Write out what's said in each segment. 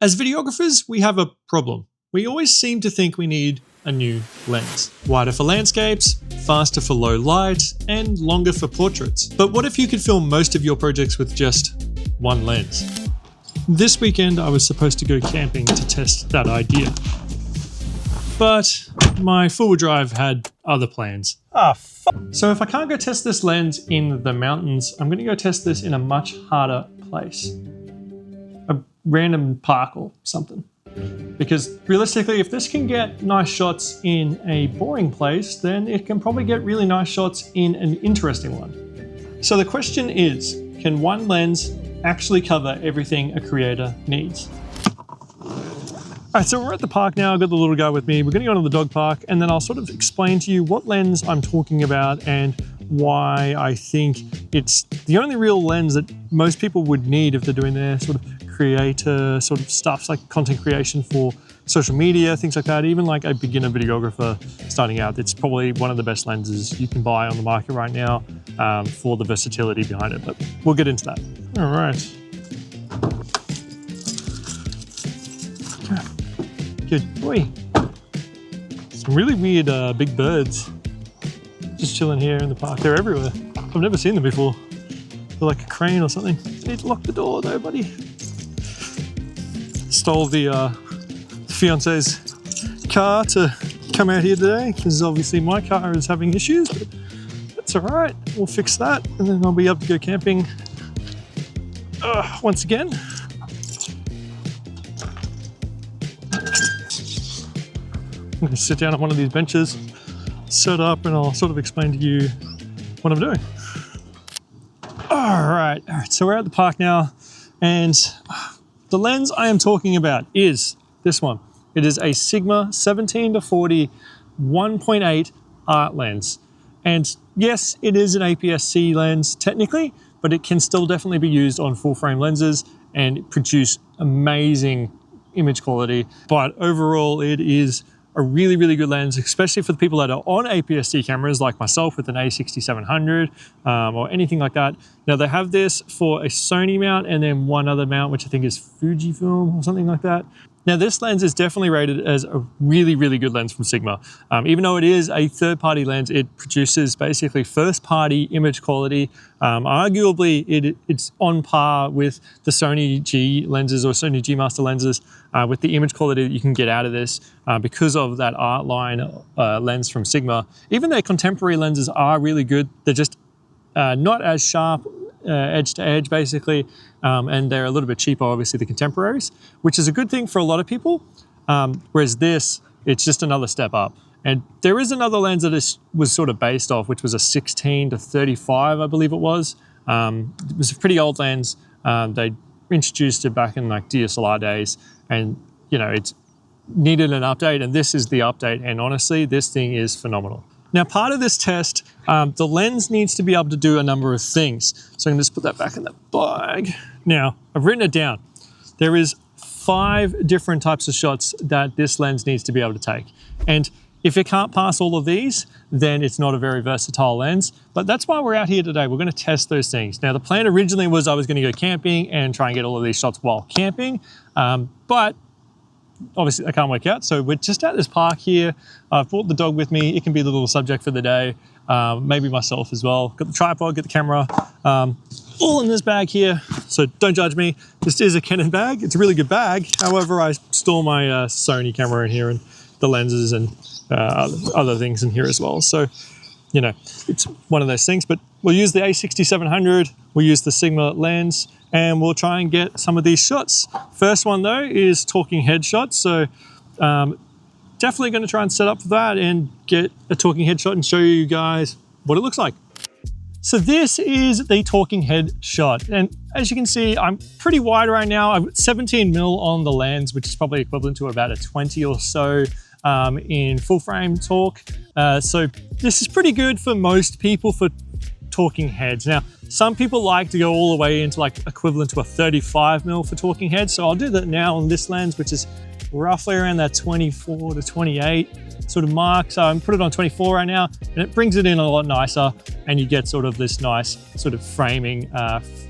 As videographers, we have a problem. We always seem to think we need a new lens. Wider for landscapes, faster for low light, and longer for portraits. But what if you could film most of your projects with just one lens? This weekend, I was supposed to go camping to test that idea. But my four-wheel drive had other plans. So if I can't go test this lens in the mountains, I'm gonna go test this in a much harder place. A random park or something. Because realistically, if this can get nice shots in a boring place, then it can probably get really nice shots in an interesting one. So the question is, can one lens actually cover everything a creator needs? All right, so we're at the park now. I've got the little guy with me. We're gonna go to the dog park, and then I'll sort of explain to you what lens I'm talking about and why I think it's the only real lens that most people would need if they're doing their sort of creator sort of stuff, like content creation for social media, things like that. Even like a beginner videographer starting out, it's probably one of the best lenses you can buy on the market right now for the versatility behind it, but we'll get into that. All right. Good boy. Some really weird big birds just chilling here in the park. They're everywhere. I've never seen them before. They're like a crane or something. You need to lock the door though, buddy. Stole the fiance's car to come out here today because obviously my car is having issues, but that's all right. We'll fix that and then I'll be able to go camping once again. I'm gonna sit down on one of these benches, set up, and I'll sort of explain to you what I'm doing. All right, so we're at the park now, and the lens I am talking about is this one. It is a Sigma 17-40 1.8 art lens. And yes, it is an APS-C lens technically, but it can still definitely be used on full frame lenses and produce amazing image quality. But overall, it is a really, really good lens, especially for the people that are on APS-C cameras like myself with an A6700 or anything like that. Now they have this for a Sony mount and then one other mount, which I think is Fujifilm or something like that. Now this lens is definitely rated as a really, really good lens from Sigma. Even though it is a third-party lens, it produces basically first-party image quality. Arguably, it's on par with the Sony G lenses or Sony G Master lenses with the image quality that you can get out of this because of that art line lens from Sigma. Even their contemporary lenses are really good. They're just not as sharp edge to edge basically, and they're a little bit cheaper, obviously, the contemporaries, which is a good thing for a lot of people, whereas this, it's just another step up. And there is another lens that was sort of based off, which was a 16-35, I believe it was. It was a pretty old lens. They introduced it back in like DSLR days, and you know, it needed an update, and this is the update, and honestly, this thing is phenomenal. Now, part of this test, the lens needs to be able to do a number of things. So I'm gonna just put that back in the bag. Now, I've written it down. There is 5 different types of shots that this lens needs to be able to take. And if it can't pass all of these, then it's not a very versatile lens. But that's why we're out here today. We're gonna test those things. Now, the plan originally was I was gonna go camping and try and get all of these shots while camping, but obviously, I can't work out, so we're just at this park here. I've brought the dog with me. It can be the little subject for the day, maybe myself as well. Got the tripod, got the camera, all in this bag here, so don't judge me. This is a Canon bag. It's a really good bag. However, I store my Sony camera in here and the lenses and other things in here as well. So, you know, it's one of those things, but we'll use the A6700, we'll use the Sigma lens, and we'll try and get some of these shots. First one though is talking head shots. So definitely gonna try and set up for that and get a talking head shot and show you guys what it looks like. So this is the talking head shot. And as you can see, I'm pretty wide right now. I've got 17 mil on the lens, which is probably equivalent to about a 20 or so in full frame talk. So this is pretty good for most people for talking heads. Now, some people like to go all the way into like equivalent to a 35 mil for talking heads. So I'll do that now on this lens, which is roughly around that 24 to 28 sort of mark. So I'm put it on 24 right now, and it brings it in a lot nicer, and you get sort of this nice sort of framing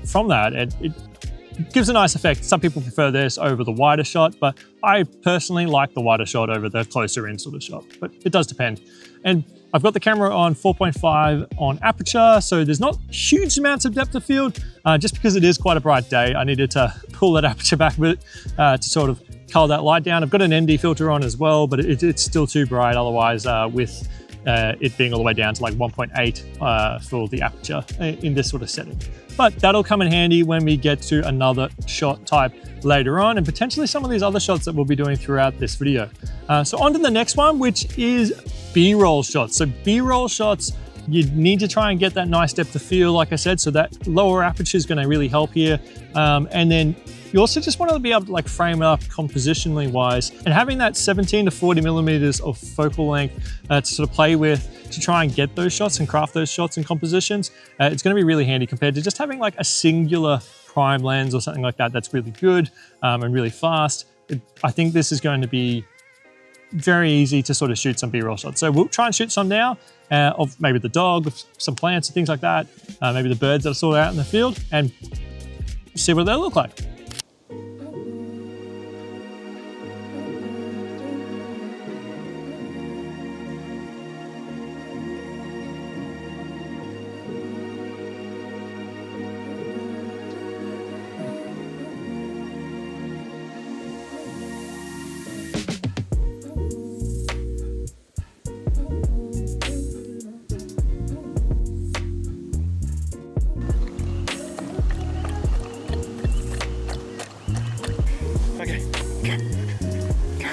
from that. It gives a nice effect. Some people prefer this over the wider shot, but I personally like the wider shot over the closer in sort of shot, but it does depend. And I've got the camera on 4.5 on aperture, so there's not huge amounts of depth of field. Just because it is quite a bright day, I needed to pull that aperture back a bit to sort of color that light down. I've got an ND filter on as well, but it's still too bright otherwise with it being all the way down to like 1.8 for the aperture in this sort of setting. But that'll come in handy when we get to another shot type later on, and potentially some of these other shots that we'll be doing throughout this video. So on to the next one, which is B-roll shots. So B-roll shots, you need to try and get that nice depth of field, like I said, so that lower aperture is going to really help here. And then you also just want to be able to like frame it up compositionally wise, and having that 17 to 40 millimeters of focal length to sort of play with to try and get those shots and craft those shots and compositions. It's going to be really handy compared to just having like a singular prime lens or something like that that's really good and really fast. I think this is going to be very easy to sort of shoot some B-roll shots. So we'll try and shoot some now of maybe the dog, of some plants and things like that, maybe the birds that are sort of out in the field, and see what they look like. Okay, go, go.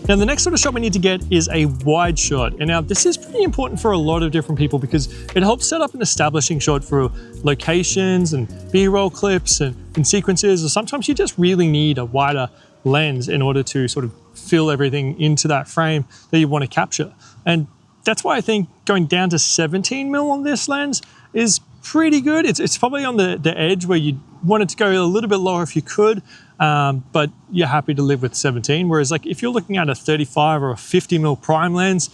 Now the next sort of shot we need to get is a wide shot. And now this is pretty important for a lot of different people because it helps set up an establishing shot for locations and B-roll clips and sequences, or sometimes you just really need a wider lens in order to sort of fill everything into that frame that you want to capture. And that's why I think going down to 17 mil on this lens is pretty good. It's probably on the edge where you want it to go a little bit lower if you could, but you're happy to live with 17. Whereas like if you're looking at a 35 or a 50 mil prime lens,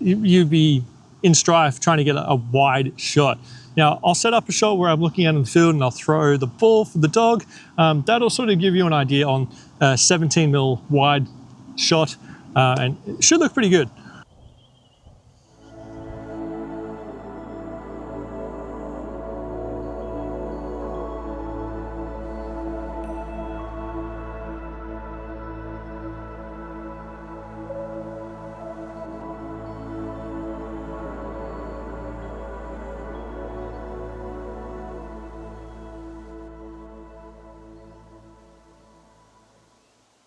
you'd be in strife trying to get a wide shot. Now I'll set up a shot where I'm looking out in the field and I'll throw the ball for the dog. That'll sort of give you an idea on a 17 mil wide shot, and it should look pretty good.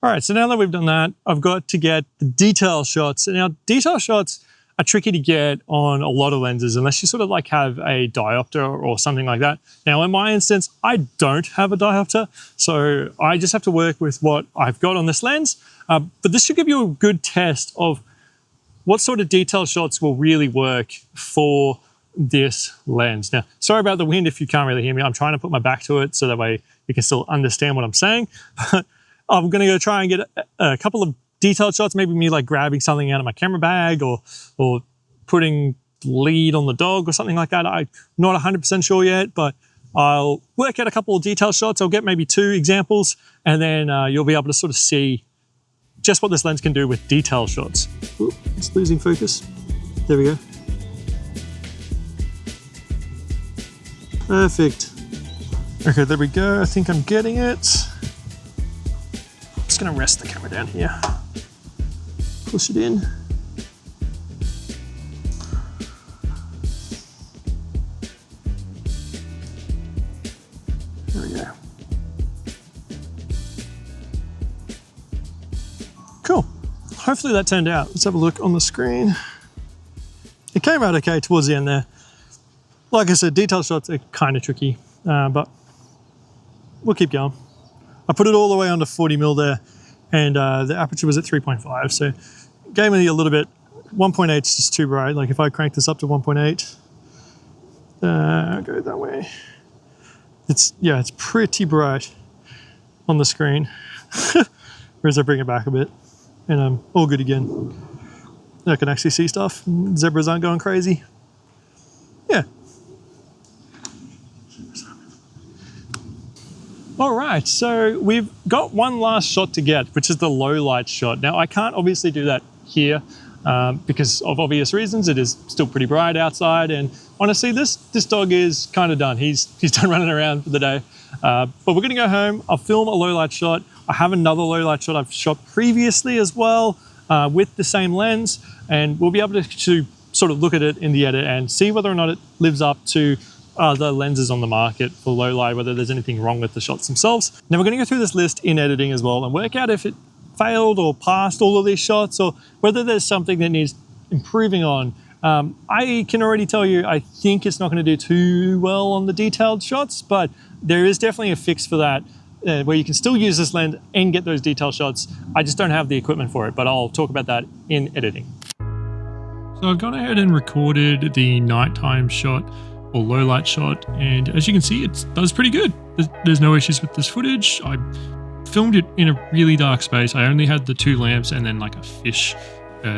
All right, so now that we've done that, I've got to get the detail shots. And now detail shots are tricky to get on a lot of lenses unless you sort of like have a diopter or something like that. Now in my instance, I don't have a diopter, so I just have to work with what I've got on this lens. But this should give you a good test of what sort of detail shots will really work for this lens. Now, sorry about the wind if you can't really hear me. I'm trying to put my back to it so that way you can still understand what I'm saying. I'm gonna go try and get a couple of detailed shots, maybe me like grabbing something out of my camera bag or putting lead on the dog or something like that. I'm not 100% sure yet, but I'll work out a couple of detailed shots. I'll get maybe 2 examples, and then you'll be able to sort of see just what this lens can do with detailed shots. Ooh, it's losing focus. There we go. Perfect. Okay, there we go. I think I'm getting it. Just gonna rest the camera down here. Push it in. There we go. Cool. Hopefully that turned out. Let's have a look on the screen. It came out okay towards the end there. Like I said, detail shots are kind of tricky, but we'll keep going. I put it all the way under 40 mil there, and the aperture was at 3.5, so gave me a little bit. 1.8 is just too bright. Like if I crank this up to 1.8, go that way. It's pretty bright on the screen. Whereas I bring it back a bit, and I'm all good again. I can actually see stuff. Zebras aren't going crazy. Yeah. All right, so we've got one last shot to get, which is the low light shot. Now I can't obviously do that here because of obvious reasons. It is still pretty bright outside, and honestly, this dog is kind of done. He's done running around for the day. But we're gonna go home. I'll film a low light shot. I have another low light shot I've shot previously as well with the same lens, and we'll be able to sort of look at it in the edit and see whether or not it lives up to other lenses on the market for low light, whether there's anything wrong with the shots themselves. Now we're going to go through this list in editing as well and work out if it failed or passed all of these shots, or whether there's something that needs improving on. I can already tell you, I think it's not going to do too well on the detailed shots, but there is definitely a fix for that where you can still use this lens and get those detailed shots. I just don't have the equipment for it, but I'll talk about that in editing. So I've gone ahead and recorded the nighttime shot or low light shot, and as you can see, it does pretty good. There's no issues with this footage. I filmed it in a really dark space. I only had the 2 lamps and then like a fish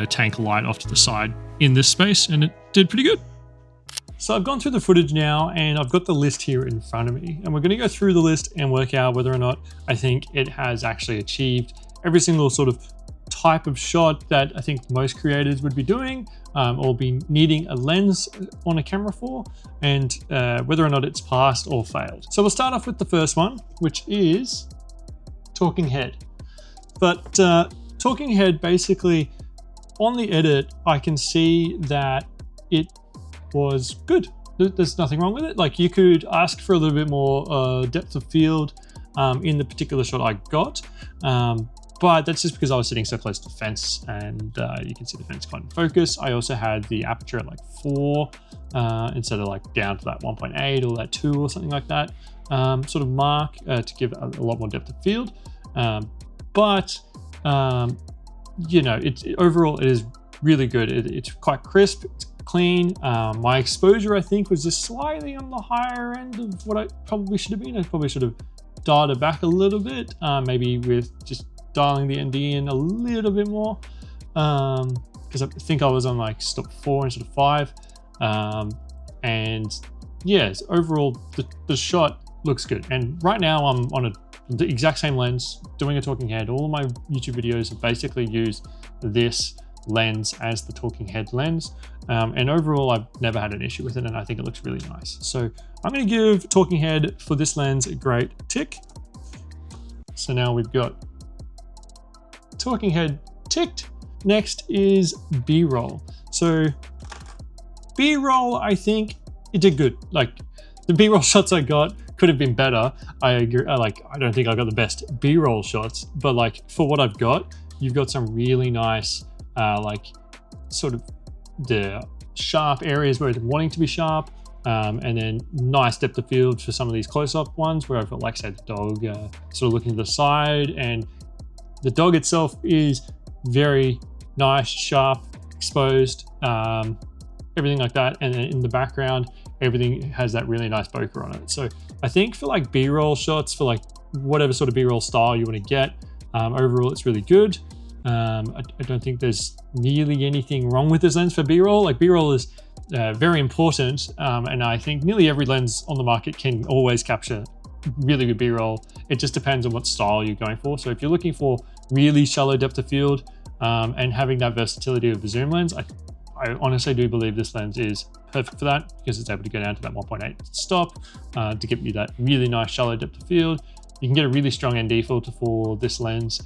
tank light off to the side in this space, and it did pretty good. So I've gone through the footage now, and I've got the list here in front of me, and we're going to go through the list and work out whether or not I think it has actually achieved every single sort of type of shot that I think most creators would be doing or be needing a lens on a camera for, and whether or not it's passed or failed. So we'll start off with the first one, which is talking head. But talking head, basically on the edit, I can see that it was good. There's nothing wrong with it. Like, you could ask for a little bit more depth of field in the particular shot I got. But that's just because I was sitting so close to the fence, and you can see the fence quite in focus. I also had the aperture at like 4 instead of like down to that 1.8 or that 2 or something like that sort of mark to give a lot more depth of field. You know, overall it is really good. It's quite crisp, it's clean. My exposure, I think, was just slightly on the higher end of what I probably should have been. I probably should have dialed it back a little bit, maybe with just dialing the ND in a little bit more, because I think I was on like stop 4 instead of 5. And yes, overall the shot looks good. And right now I'm on the exact same lens doing a talking head. All of my YouTube videos have basically used this lens as the talking head lens, and overall I've never had an issue with it, and I think it looks really nice. So I'm going to give talking head for this lens a great tick. So now we've got talking head ticked. Next is B-roll. So B-roll, I think it did good. Like, the B-roll shots I got could have been better. I agree. I don't think I got the best B-roll shots, but like for what I've got, you've got some really nice like sort of the sharp areas where it's wanting to be sharp, and then nice depth of field for some of these close-up ones where I've got, like, say, the dog sort of looking to the side, and the dog itself is very nice, sharp, exposed, everything like that. And then in the background, everything has that really nice bokeh on it. So I think for like B-roll shots, for like whatever sort of B-roll style you want to get, overall it's really good. I don't think there's nearly anything wrong with this lens for B-roll. Like, B-roll is very important, and I think nearly every lens on the market can always capture really good B-roll. It just depends on what style you're going for. So if you're looking for really shallow depth of field and having that versatility of the zoom lens, I honestly do believe this lens is perfect for that, because it's able to go down to that 1.8 stop to give you that really nice shallow depth of field. You can get a really strong ND filter for this lens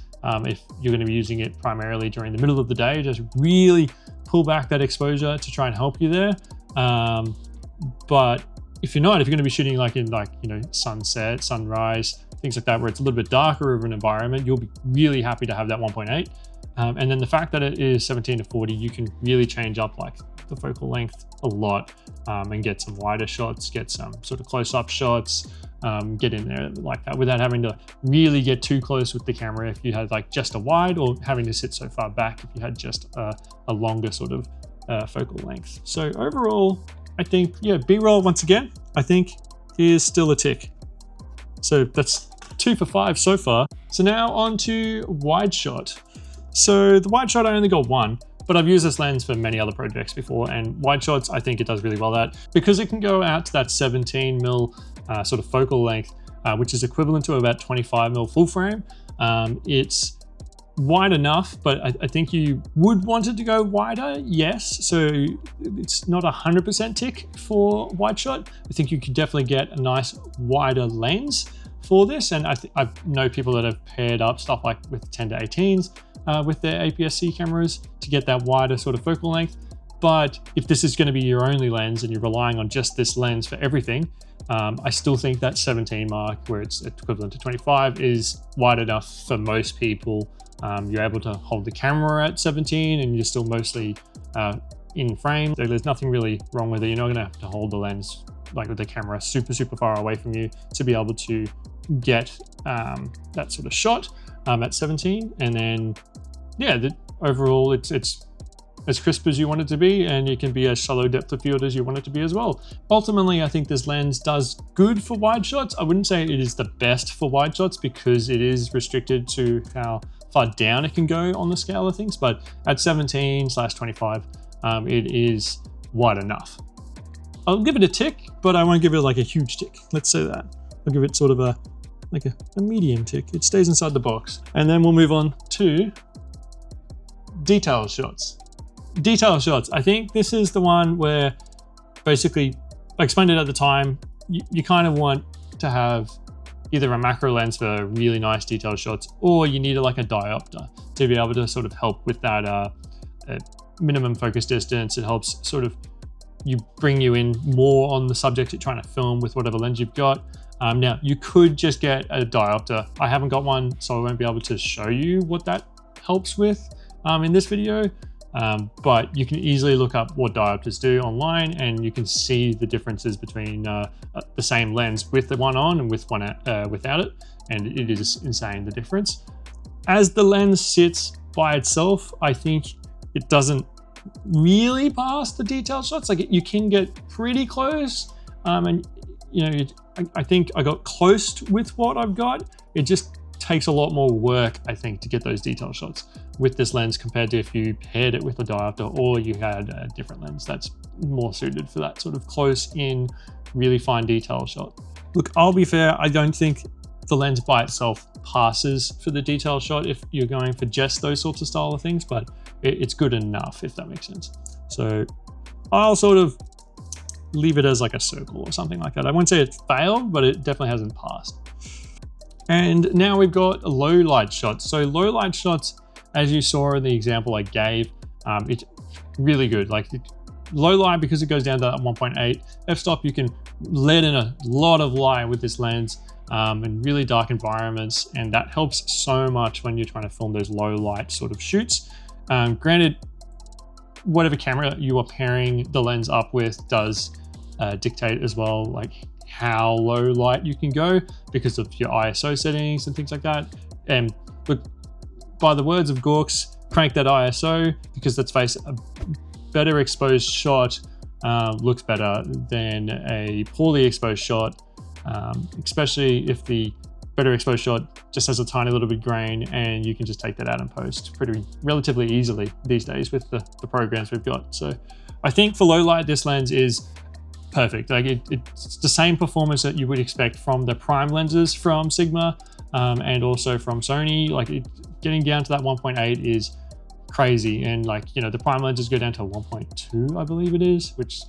if you're going to be using it primarily during the middle of the day. Just really pull back that exposure to try and help you there. But if you're going to be shooting like in sunset, sunrise, things like that, where it's a little bit darker of an environment, you'll be really happy to have that 1.8. And then the fact that it is 17 to 40, you can really change up like the focal length a lot, and get some wider shots, get some sort of close-up shots, get in there like that without having to really get too close with the camera if you had like just a wide, or having to sit so far back if you had just a longer sort of focal length. So overall, I think, yeah, B-roll, once again, I think is still a tick. So that's 2 for 5 so far. So now on to wide shot. So the wide shot, I only got 1. but I've used this lens for many other projects before, and wide shots, I think it does really well at, because it can go out to that 17mm sort of focal length, which is equivalent to about 25mm full frame. It's wide enough, but I think you would want it to go wider, yes. So it's not 100% tick for wide shot. I think you could definitely get a nice wider lens for this, and I know people that have paired up stuff like with 10 to 18s with their APS-C cameras to get that wider sort of focal length. But if this is going to be your only lens and you're relying on just this lens for everything, I still think that 17 mark, where it's equivalent to 25, is wide enough for most people. You're able to hold the camera at 17 and you're still mostly in frame. So there's nothing really wrong with it. You're not going to have to hold the lens like with the camera super far away from you to be able to get that sort of shot at 17. And then, yeah, overall it's as crisp as you want it to be, and it can be as shallow depth of field as you want it to be as well. Ultimately, I think this lens does good for wide shots. I wouldn't say it is the best for wide shots because it is restricted to how far down it can go on the scale of things, but at 17/25, it is wide enough. I'll give it a tick, but I won't give it like a huge tick. Let's say that. I'll give it sort of a medium tick. It stays inside the box. And then we'll move on to detail shots. Detail shots. I think this is the one where basically, I explained it at the time, you kind of want to have either a macro lens for really nice detail shots, or you need like a diopter to be able to sort of help with that minimum focus distance. It helps sort of bring you in more on the subject you're trying to film with whatever lens you've got. Now, you could just get a diopter. I haven't got one, so I won't be able to show you what that helps with in this video. But you can easily look up what diopters do online, and you can see the differences between the same lens with the one on and with one without it. And it is insane, the difference. As the lens sits by itself, I think it doesn't really pass the detail shots. Like, you can get pretty close. And you know, I think I got close with what I've got. It just takes a lot more work, I think, to get those detail shots with this lens compared to if you paired it with a diopter or you had a different lens that's more suited for that sort of close in, really fine detail shot. Look, I'll be fair, I don't think the lens by itself passes for the detail shot if you're going for just those sorts of style of things, but it's good enough, if that makes sense. So I'll sort of leave it as like a circle or something like that. I wouldn't say it failed, but it definitely hasn't passed. And now we've got low light shots. So low light shots, as you saw in the example I gave, it's really good. Like low light, because it goes down to that 1.8 f-stop, you can let in a lot of light with this lens in really dark environments, and that helps so much when you're trying to film those low light sort of shoots. Granted, whatever camera you are pairing the lens up with does dictate as well, like how low light you can go because of your ISO settings and things like that. And look, by the words of Gorks, crank that ISO, because let's face it, a better exposed shot looks better than a poorly exposed shot, especially if the better exposed shot just has a tiny little bit of grain, and you can just take that out in post relatively easily these days with the programs we've got. So I think for low light, this lens is perfect. Like it's the same performance that you would expect from the prime lenses from Sigma and also from Sony. Like getting down to that 1.8 is crazy. And like, you know, the prime lenses go down to 1.2, I believe it is, which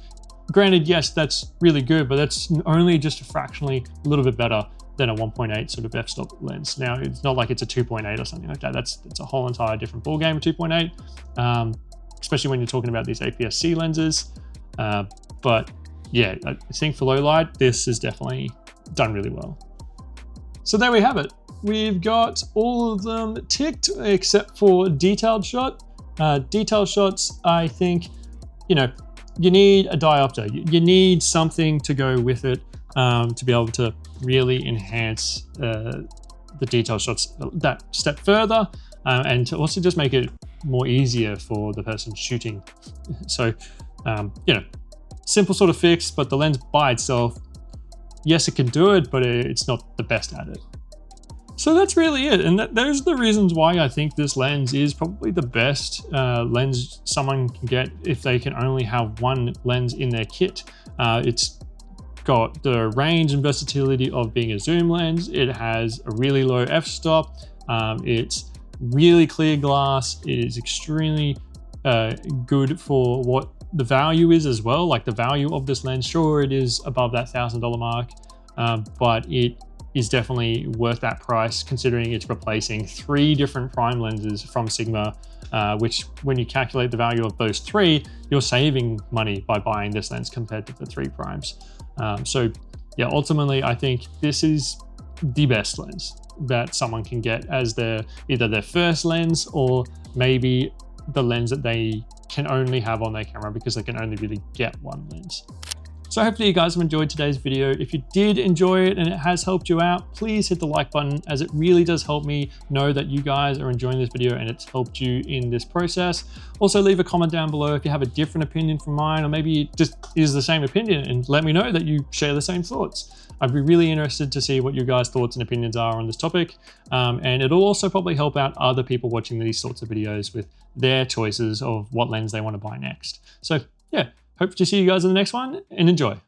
granted, yes, that's really good, but that's only just fractionally a little bit better than a 1.8 sort of f-stop lens. Now, it's not like it's a 2.8 or something like that. That's a whole entire different ballgame, 2.8, especially when you're talking about these APS-C lenses. But yeah, I think for low light, this is definitely done really well. So there we have it. We've got all of them ticked except for detailed shot. Detailed shots, I think, you know, you need a diopter. You need something to go with it to be able to really enhance the detail shots that step further, and to also just make it more easier for the person shooting. So, you know, simple sort of fix, but the lens by itself, yes, it can do it, but it's not the best at it. So that's really it. And those are the reasons why I think this lens is probably the best lens someone can get if they can only have one lens in their kit. It's got the range and versatility of being a zoom lens. It has a really low f-stop. It's really clear glass. It is extremely good for what the value is as well. Like the value of this lens, sure, it is above that $1,000 mark, but it is definitely worth that price considering it's replacing 3 different prime lenses from Sigma, which when you calculate the value of those 3, you're saving money by buying this lens compared to the 3 primes. So yeah, ultimately, I think this is the best lens that someone can get as either their first lens or maybe the lens that they can only have on their camera because they can only really get one lens. So hopefully you guys have enjoyed today's video. If you did enjoy it and it has helped you out, please hit the like button, as it really does help me know that you guys are enjoying this video and it's helped you in this process. Also leave a comment down below if you have a different opinion from mine, or maybe it just is the same opinion, and let me know that you share the same thoughts. I'd be really interested to see what your guys' thoughts and opinions are on this topic. And it'll also probably help out other people watching these sorts of videos with their choices of what lens they want to buy next. So yeah, hope to see you guys in the next one, and enjoy.